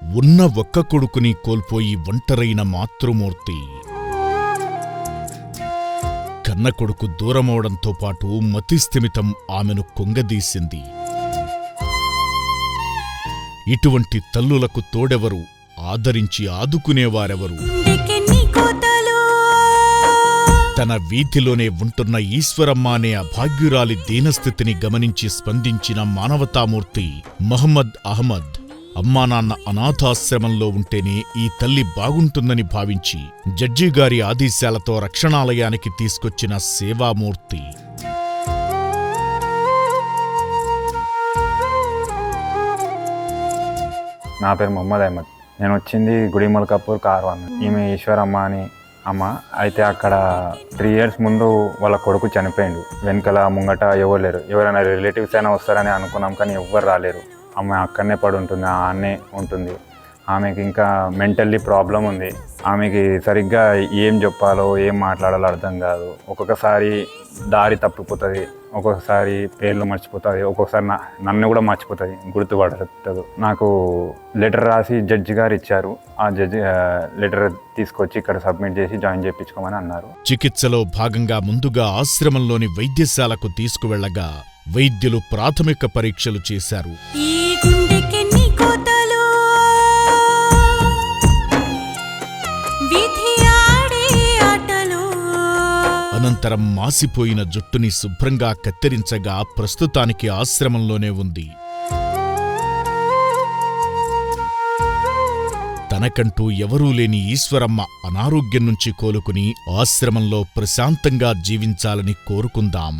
ఉన్న ఒక్క కొడుకుని కోల్పోయి ఒంటరైన మాతృమూర్తి. కన్న కొడుకు దూరమవడంతో పాటు మతిస్థిమితం ఆమెను కుంగదీసింది. ఇటువంటి తల్లులకు తోడెవరు, ఆదరించి ఆదుకునేవారెవరు? తన వీధిలోనే ఉంటున్న ఈశ్వరమ్మ అనే అభాగ్యురాలి దీనస్థితిని గమనించి స్పందించిన మానవతామూర్తి మహమ్మద్ అహ్మద్ అమ్మానాన్న అనాథాశ్రమంలో ఉంటేనే ఈ తల్లి బాగుంటుందని భావించి జడ్జిగారి ఆదేశాలతో రక్షణాలయానికి తీసుకొచ్చిన సేవామూర్తి. నా పేరు మొహమ్మద్ అహ్మద్. నేను వచ్చింది గుడిమల్కాపూర్ కార్వాన్. ఈమె ఈశ్వరమ్మ అని అమ్మ. అయితే అక్కడ 3 years ముందు వాళ్ళ కొడుకు చనిపోయిండు. వెనకల ముంగట ఎవరు లేరు. ఎవరైనా రిలేటివ్స్ అయినా వస్తారని అనుకున్నాం, కానీ ఎవ్వరు రాలేరు. ఆమె అక్కడనే పడి ఉంటుంది, ఆమె ఉంటుంది. ఆమెకి ఇంకా మెంటల్లీ ప్రాబ్లం ఉంది. ఆమెకి సరిగ్గా ఏం చెప్పాలో ఏం మాట్లాడాలో అర్థం కాదు. ఒక్కొక్కసారి దారి తప్పిపోతుంది, ఒక్కొక్కసారి పేర్లు మర్చిపోతుంది, ఒక్కొక్కసారి నన్ను కూడా మర్చిపోతుంది, గుర్తుపడదు. నాకు లెటర్ రాసి జడ్జి గారు ఇచ్చారు. ఆ జడ్జి లెటర్ తీసుకొచ్చి ఇక్కడ సబ్మిట్ చేసి జాయిన్ చేయించుకోమని అన్నారు. చికిత్సలో భాగంగా ముందుగా ఆశ్రమంలోని వైద్యశాలకు తీసుకువెళ్లగా వైద్యులు ప్రాథమిక పరీక్షలు చేశారు. అనంతరం మాసిపోయిన జుట్టుని శుభ్రంగా కత్తిరించగా ప్రస్తుతానికి ఆశ్రమంలోనే ఉంది. తనకంటూ ఎవరూ లేని ఈశ్వరమ్మ అనారోగ్యం నుంచి కోలుకుని ఆశ్రమంలో ప్రశాంతంగా జీవించాలని కోరుకుందాం.